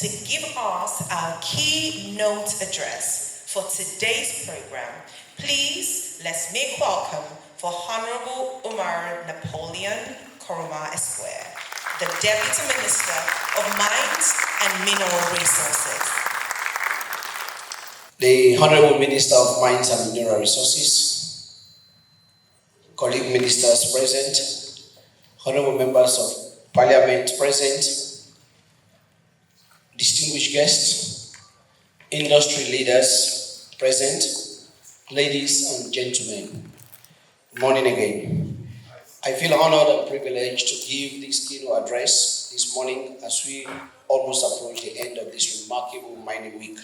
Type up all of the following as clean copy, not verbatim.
to give us our keynote address for today's program, please let's make welcome for Honorable Umar Napoleon Koroma Esquire, the Deputy Minister of Mines and Mineral Resources. The Honorable Minister of Mines and Mineral Resources, colleague ministers present, honorable members of Parliament present, distinguished guests, industry leaders present, ladies and gentlemen, good morning again. I feel honored and privileged to give this keynote address this morning as we almost approach the end of this remarkable mining week,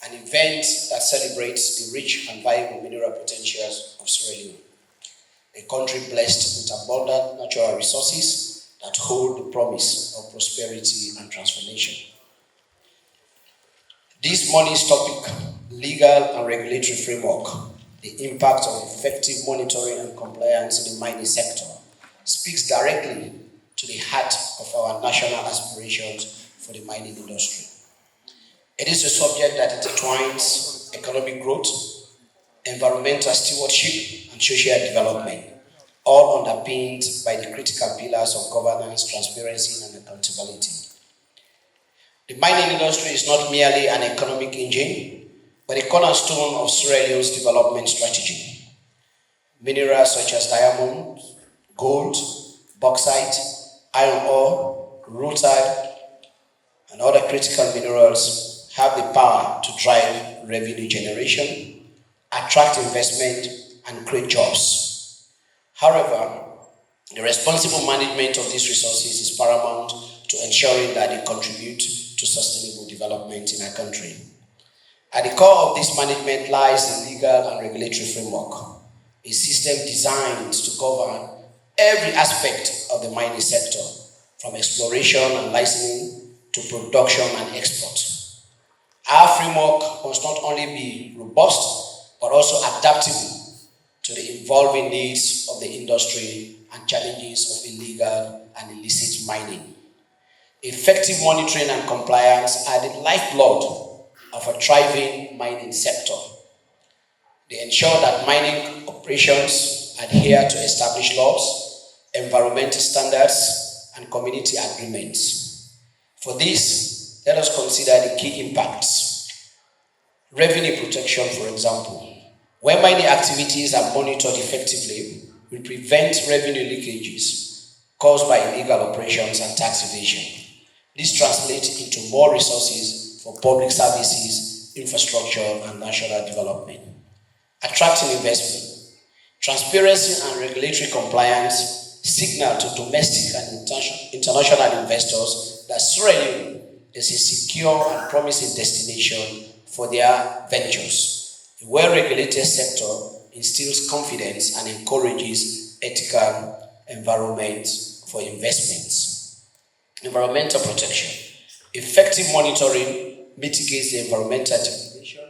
an event that celebrates the rich and viable mineral potentials of Sierra Leone, a country blessed with abundant natural resources that hold the promise of prosperity and transformation. This morning's topic, legal and regulatory framework, the impact of effective monitoring and compliance in the mining sector, speaks directly to the heart of our national aspirations for the mining industry. It is a subject that intertwines economic growth, environmental stewardship, and social development, all underpinned by the critical pillars of governance, transparency, and accountability. The mining industry is not merely an economic engine, but a cornerstone of Sierra Leone's development strategy. Minerals such as diamonds, gold, bauxite, iron ore, rutile, and other critical minerals have the power to drive revenue generation, attract investment, and create jobs. However, the responsible management of these resources is paramount to ensuring that they contribute to sustainable development in our country. At the core of this management lies the legal and regulatory framework, a system designed to govern every aspect of the mining sector, from exploration and licensing to production and export. Our framework must not only be robust, but also adaptable to the evolving needs of the industry and challenges of illegal and illicit mining. Effective monitoring and compliance are the lifeblood of a thriving mining sector. They ensure that mining operations adhere to established laws, environmental standards, and community agreements. For this, let us consider the key impacts. Revenue protection, for example. When mining activities are monitored effectively, we prevent revenue leakages caused by illegal operations and tax evasion. This translates into more resources for public services, infrastructure, and national development. Attracting investment. Transparency and regulatory compliance signal to domestic and international investors that Sierra Leone is a secure and promising destination for their ventures. A well-regulated sector instills confidence and encourages ethical environment for investments. Environmental protection. Effective monitoring mitigates the environmental degradation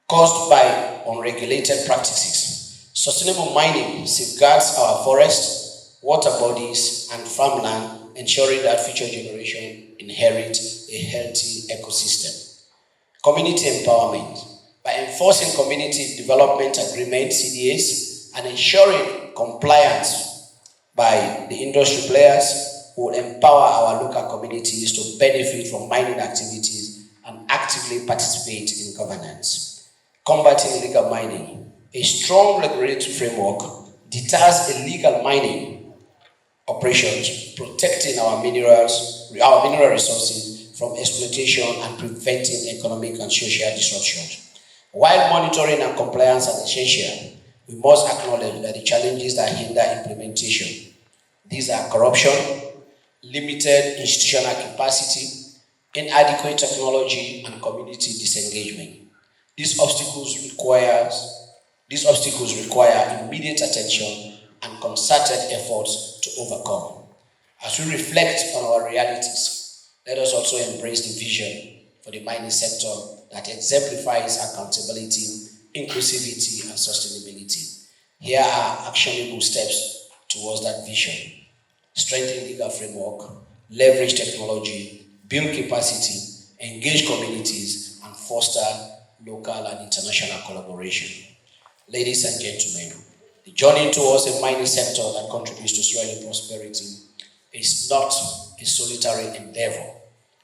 caused by unregulated practices. Sustainable mining safeguards our forests, water bodies, and farmland, ensuring that future generations inherit a healthy ecosystem. Community empowerment. By enforcing community development agreements, CDAs, and ensuring compliance by the industry players, who will empower our local communities to benefit from mining activities and actively participate in governance. Combating illegal mining. A strong regulatory framework deters illegal mining operations, protecting our mineral resources from exploitation and preventing economic and social disruption. While monitoring and compliance are essential, we must acknowledge that the challenges that hinder implementation. These are corruption, limited institutional capacity, inadequate technology, and community disengagement. These obstacles require immediate attention and concerted efforts to overcome. As we reflect on our realities, let us also embrace the vision for the mining sector that exemplifies accountability, inclusivity, and sustainability. Here are actionable steps towards that vision. Strengthen legal framework, leverage technology, build capacity, engage communities, and foster local and international collaboration. Ladies and gentlemen, the journey towards a mining sector that contributes to Israeli prosperity is not a solitary endeavor.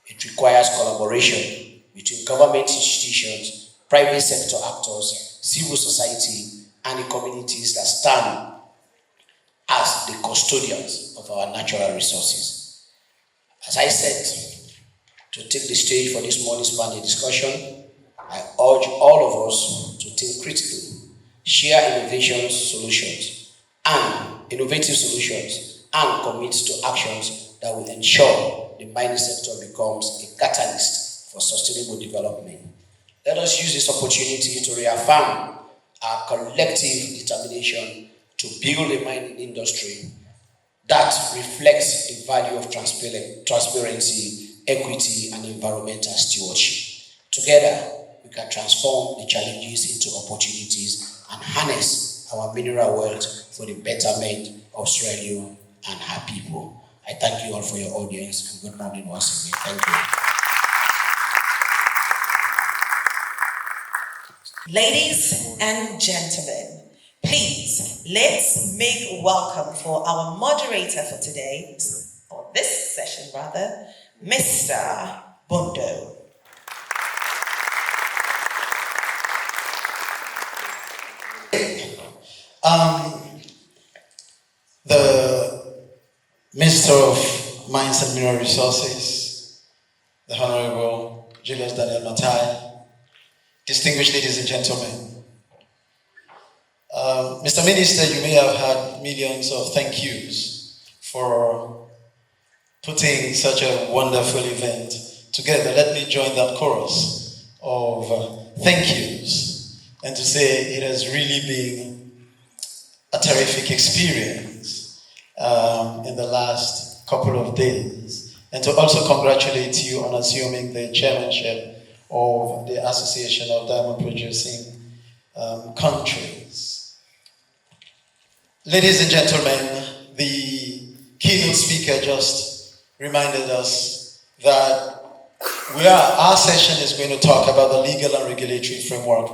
It requires collaboration between government institutions, private sector actors, civil society, and the communities that stand as the custodians of our natural resources. As I said, to take the stage for this morning's panel discussion, I urge all of us to think critically, share innovative solutions, and commit to actions that will ensure the mining sector becomes a catalyst for sustainable development. Let us use this opportunity to reaffirm our collective determination to build a mining industry that reflects the value of transparency, equity, and environmental stewardship. Together, we can transform the challenges into opportunities and harness our mineral wealth for the betterment of Sierra Leone and her people. I thank you all for your audience, and good morning once again. Thank you. Ladies and gentlemen, please, let's make welcome for our moderator for today, or this session rather, Mr. Bondo. The Minister of Mines and Mineral Resources, the Honorable Julius Daniel Matai, distinguished ladies and gentlemen. Mr. Minister, you may have had millions of thank yous for putting such a wonderful event together. Let me join that chorus of thank yous and to say it has really been a terrific experience in the last couple of days, and to also congratulate you on assuming the chairmanship of the Association of Diamond Producing Countries. Ladies and gentlemen, the keynote speaker just reminded us that our session is going to talk about the legal and regulatory framework,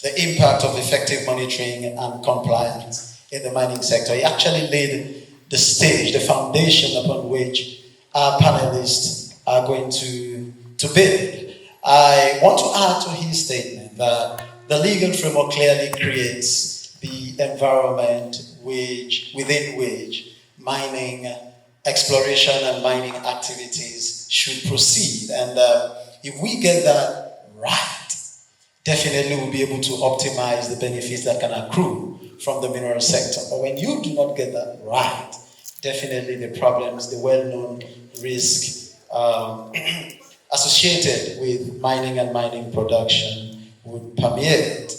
the impact of effective monitoring and compliance in the mining sector. He actually laid the stage, the foundation upon which our panelists are going to build. I want to add to his statement that the legal framework clearly creates the environment within which mining, exploration and mining activities should proceed. And if we get that right, definitely we'll be able to optimize the benefits that can accrue from the mineral sector. But when you do not get that right, definitely the problems, the well-known risk associated with mining and mining production would permeate.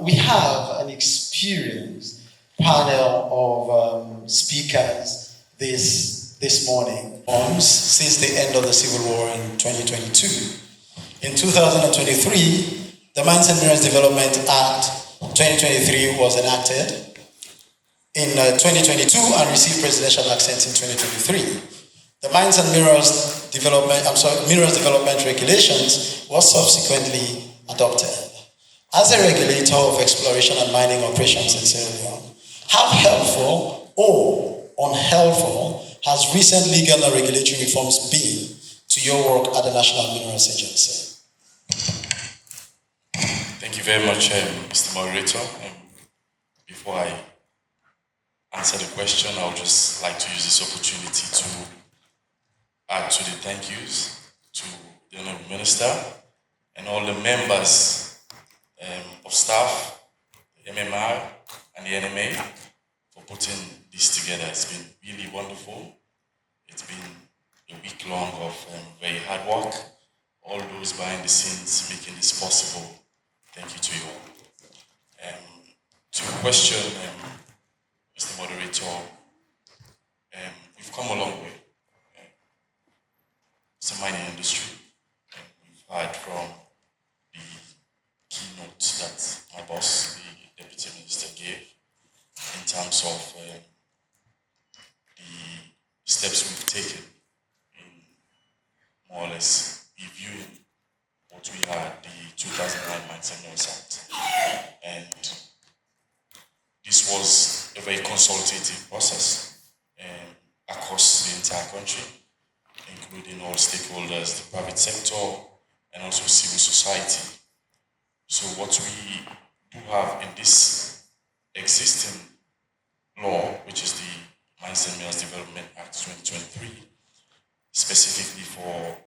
We have an experienced panel of speakers this morning since the end of the Civil War in 2022. In 2023, the Mines and Minerals Development Act 2023 was enacted in 2022 and received presidential assent in 2023. The Mines and Minerals Development Regulations was subsequently adopted. As a regulator of exploration and mining operations in Sierra Leone, how helpful or unhelpful has recent legal and regulatory reforms been to your work at the National Minerals Agency? Thank you very much, Mr. Moderator. Before I answer the question, I would just like to use this opportunity to add to the thank yous to the Honourable Minister and all the members of staff, the MMR and the NMA for putting this together. It's been really wonderful. It's been a week long of very hard work. All those behind the scenes making this possible. Thank you to you all. To your question, Mr. Moderator, we've come a long way. It's a mining industry. We've heard from the keynote that my boss, the Deputy Minister, gave in terms of the steps we've taken in more or less review was a very consultative process across the entire country, including all stakeholders, the private sector, and also civil society. So what we do have in this existing law, which is the Mines and Minerals Development Act 2023, specifically for